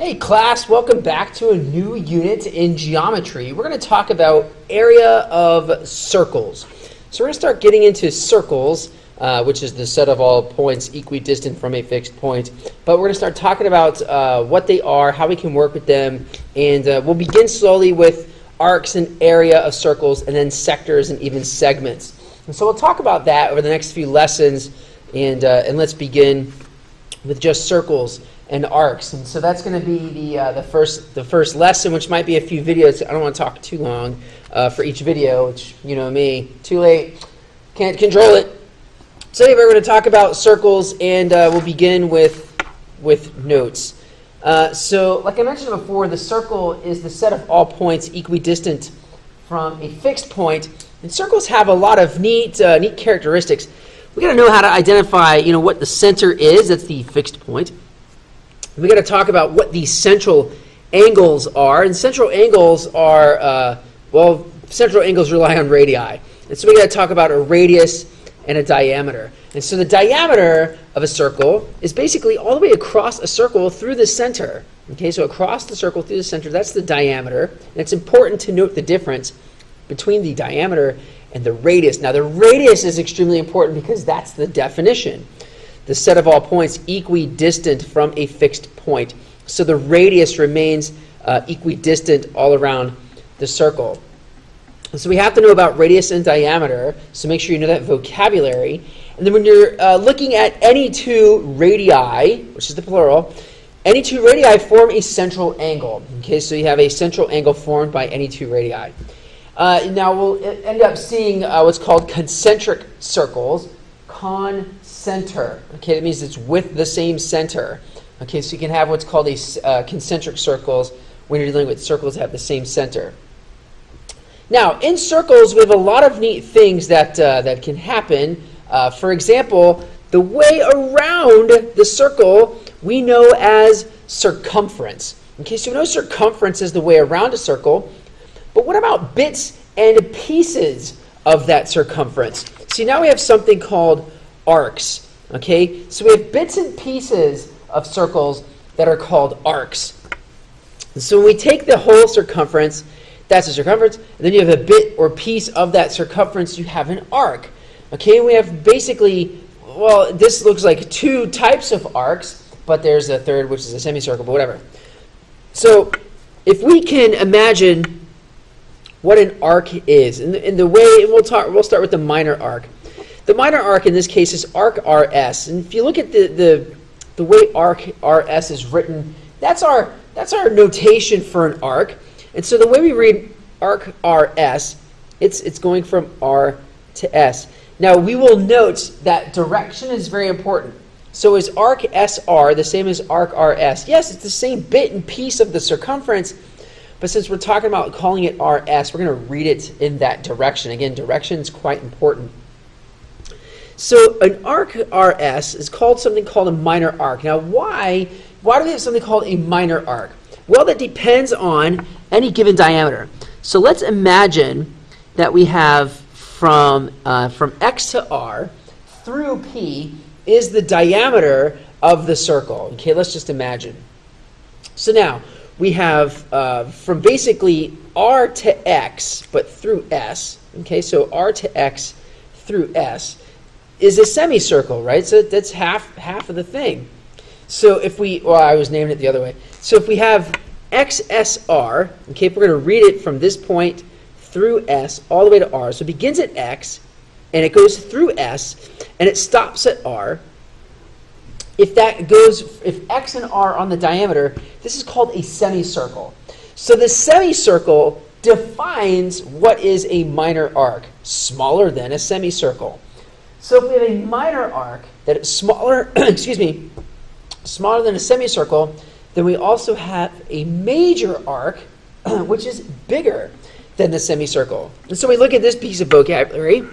Hey class, welcome back to a new unit in geometry. We're going to talk about area of circles. So we're going to start getting into circles, which is the set of all points equidistant from a fixed point. But we're going to start talking about what they are, how we can work with them, and we'll begin slowly with arcs and area of circles, and then sectors and even segments. And so we'll talk about that over the next few lessons, and let's begin with just circles and arcs. And so that's going to be the first lesson, which might be a few videos. I don't want to talk too long for each video, which, you know me, too late, can't control it. So anyway, we're going to talk about circles, and we'll begin with notes. So like I mentioned before, the circle is the set of all points equidistant from a fixed point, and circles have a lot of neat characteristics. We got to know how to identify, what the center is. That's the fixed point. We got to talk about what these central angles are, and central angles are central angles rely on radii, and so we got to talk about a radius and a diameter. And so the diameter of a circle is basically all the way across a circle through the center. Okay, so across the circle through the center, that's the diameter. And it's important to note the difference between the diameter and the radius. Now the radius is extremely important because that's the definition. The set of all points equidistant from a fixed point. So the radius remains equidistant all around the circle. And so we have to know about radius and diameter, so make sure you know that vocabulary. And then when you're looking at any two radii, which is the plural, any two radii form a central angle. Okay, so you have a central angle formed by any two radii. Now we'll end up seeing what's called concentric circles. Concenter. Okay, that means it's with the same center. Okay, so you can have what's called a concentric circles when you're dealing with circles that have the same center. Now, in circles, we have a lot of neat things that can happen. For example, the way around the circle we know as circumference. Okay, so we know circumference is the way around a circle, but what about bits and pieces of that circumference? See, now we have something called arcs. Okay, so we have bits and pieces of circles that are called arcs. So when we take the whole circumference, that's the circumference, and then you have a bit or piece of that circumference, you have an arc. Okay, and we have basically, this looks like two types of arcs, but there's a third, which is a semicircle, but whatever. So if we can imagine what an arc is, and the way, we'll start with the minor arc. The minor arc in this case is arc RS, and if you look at the way arc RS is written, that's our notation for an arc. And so the way we read arc RS, it's going from R to S. Now we will note that direction is very important. So is arc SR the same as arc RS? Yes, it's the same bit and piece of the circumference, but since we're talking about calling it RS, we're going to read it in that direction. Again, direction is quite important. So an arc RS is called something called a minor arc. Now why do we have something called a minor arc? Well, that depends on any given diameter. So let's imagine that we have from X to R through P is the diameter of the circle. Okay, let's just imagine. So now we have from basically R to X, but through S. Okay, so R to X through S is a semicircle, right? So that's half of the thing. So if I was naming it the other way. So if we have XSR, okay, if we're going to read it from this point through S all the way to R. So it begins at X, and it goes through S, and it stops at R. If X and R are on the diameter, this is called a semicircle. So the semicircle defines what is a minor arc, smaller than a semicircle. So if we have a minor arc that is smaller, smaller than a semicircle, then we also have a major arc, which is bigger than the semicircle. And so we look at this piece of vocabulary,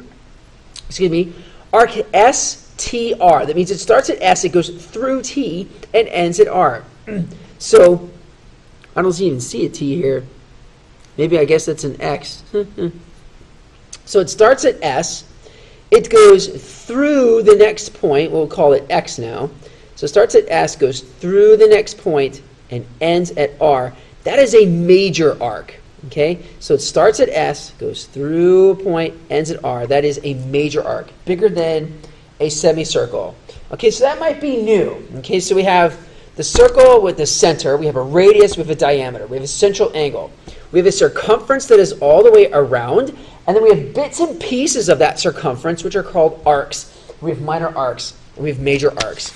arc STR. That means it starts at S, it goes through T, and ends at R. So I don't even see a T here. Maybe I guess that's an X. So it starts at S, it goes through the next point, we'll call it X now. So it starts at S, goes through the next point, and ends at R, that is a major arc. Okay, so it starts at S, goes through a point, ends at R. That is a major arc, bigger than a semicircle. Okay, so that might be new. Okay, so we have the circle with the center, we have a radius with a diameter, we have a central angle, we have a circumference that is all the way around, and then we have bits and pieces of that circumference, which are called arcs. We have minor arcs, and we have major arcs.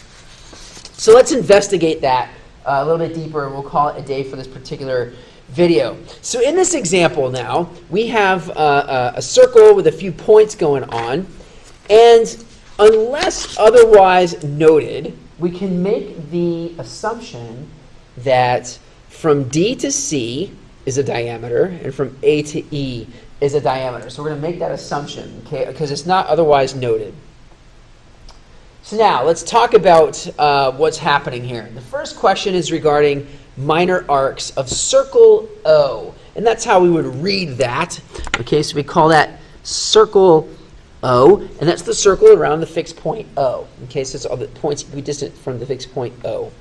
So let's investigate that a little bit deeper, and we'll call it a day for this particular video. So in this example now, we have a circle with a few points going on, and unless otherwise noted, we can make the assumption that from D to C is a diameter, and from A to E is a diameter. So we're going to make that assumption, okay, because it's not otherwise noted. So now, let's talk about what's happening here. The first question is regarding minor arcs of circle O. And that's how we would read that. Okay, so we call that circle O, and that's the circle around the fixed point O. Okay, so it's all the points equidistant from the fixed point O.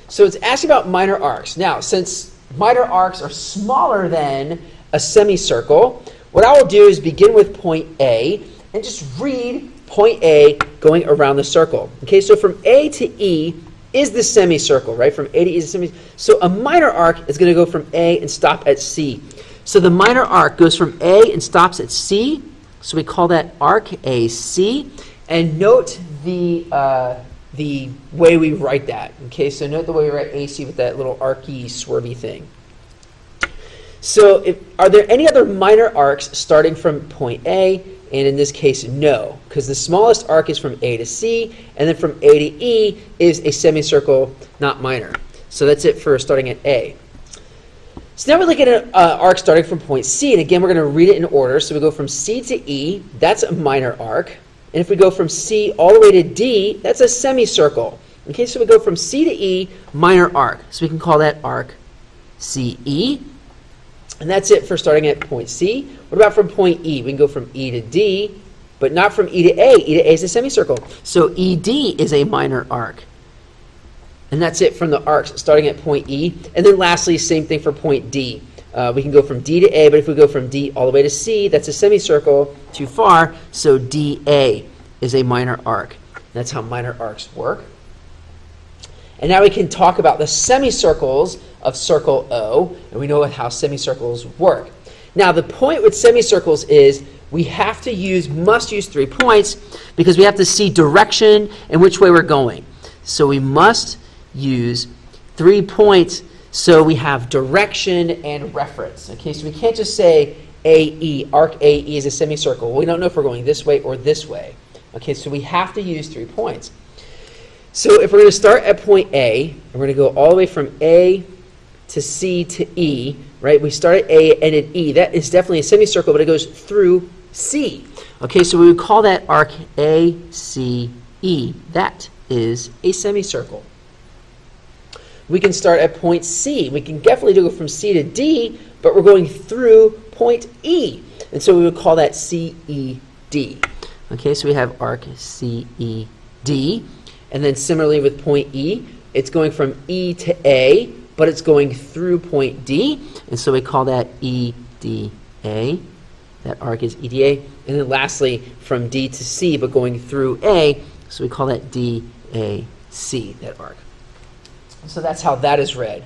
So it's asking about minor arcs. Now, since minor arcs are smaller than a semicircle, what I will do is begin with point A and just read point A going around the circle. Okay, so from A to E is the semicircle, right? From A to E is the semicircle. So a minor arc is going to go from A and stop at C. So the minor arc goes from A and stops at C. So we call that arc AC. And note the way we write that. Okay, so note the way we write AC with that little arcy, swervy thing. So are there any other minor arcs starting from point A? And in this case, no, because the smallest arc is from A to C, and then from A to E is a semicircle, not minor. So that's it for starting at A. So now we look at an arc starting from point C, and again, we're going to read it in order. So we go from C to E, that's a minor arc. And if we go from C all the way to D, that's a semicircle. Okay, so we go from C to E, minor arc. So we can call that arc CE. And that's it for starting at point C. What about from point E? We can go from E to D, but not from E to A. E to A is a semicircle. So ED is a minor arc. And that's it from the arcs starting at point E. And then lastly, same thing for point D. We can go from D to A, but if we go from D all the way to C, that's a semicircle, too far, so DA is a minor arc. That's how minor arcs work. And now we can talk about the semicircles of circle O, and we know how semicircles work. Now the point with semicircles is we have to must use 3 points because we have to see direction and which way we're going. So we must use 3 points so we have direction and reference. Okay, so we can't just say AE, arc AE is a semicircle. We don't know if we're going this way or this way. Okay, so we have to use 3 points. So if we're going to start at point A, and we're going to go all the way from A to C to E, right? We start at A and at E. That is definitely a semicircle, but it goes through C. Okay, so we would call that arc ACE. That is a semicircle. We can start at point C. We can definitely go from C to D, but we're going through point E. And so we would call that CED. Okay, so we have arc CED. And then similarly with point E, it's going from E to A, but it's going through point D. And so we call that EDA. That arc is EDA. And then lastly, from D to C, but going through A, so we call that DAC, that arc. So that's how that is read.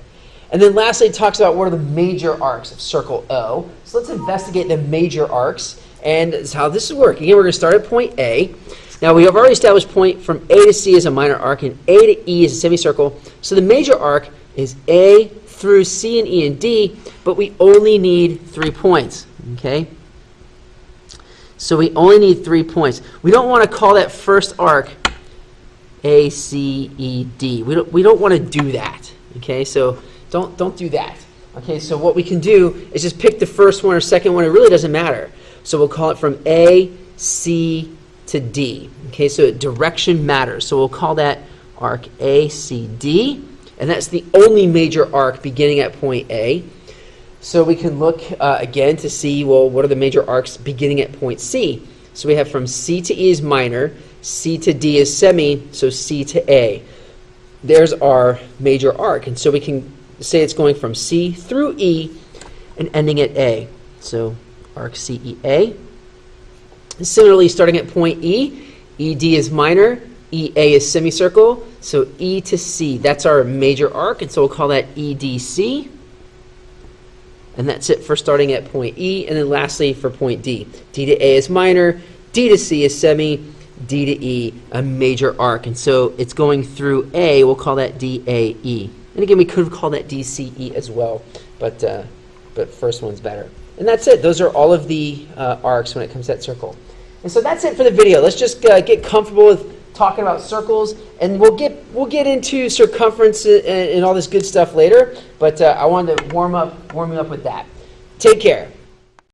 And then lastly, it talks about what are the major arcs of circle O. So let's investigate the major arcs, and this is how this is working. Again, we're going to start at point A. Now, we have already established point from A to C is a minor arc, and A to E is a semicircle. So the major arc is A through C and E and D, but we only need 3 points. Okay? So we only need 3 points. We don't want to call that first arc ACED. We don't want to do that. Okay? So don't do that. Okay? So what we can do is just pick the first one or second one. It really doesn't matter. So we'll call it from A, C to D. Okay? So direction matters. So we'll call that arc ACD, and that's the only major arc beginning at point A. So we can look again to see, well, what are the major arcs beginning at point C? So we have from C to E is minor, C to D is semi, so C to A. there's our major arc. And so we can say it's going from C through E and ending at A. So arc CEA. Similarly, starting at point E, ED is minor, EA is semicircle, so E to C, that's our major arc, and so we'll call that EDC. And that's it for starting at point E, and then lastly for point D. D to A is minor, D to C is semi, D to E, a major arc. And so it's going through A, we'll call that DAE. And again, we could have called that DCE as well, but first one's better. And that's it. Those are all of the arcs when it comes to that circle. And so that's it for the video. Let's just get comfortable with talking about circles, and we'll get into circumference and all this good stuff later. But I wanted to warm you up with that. Take care.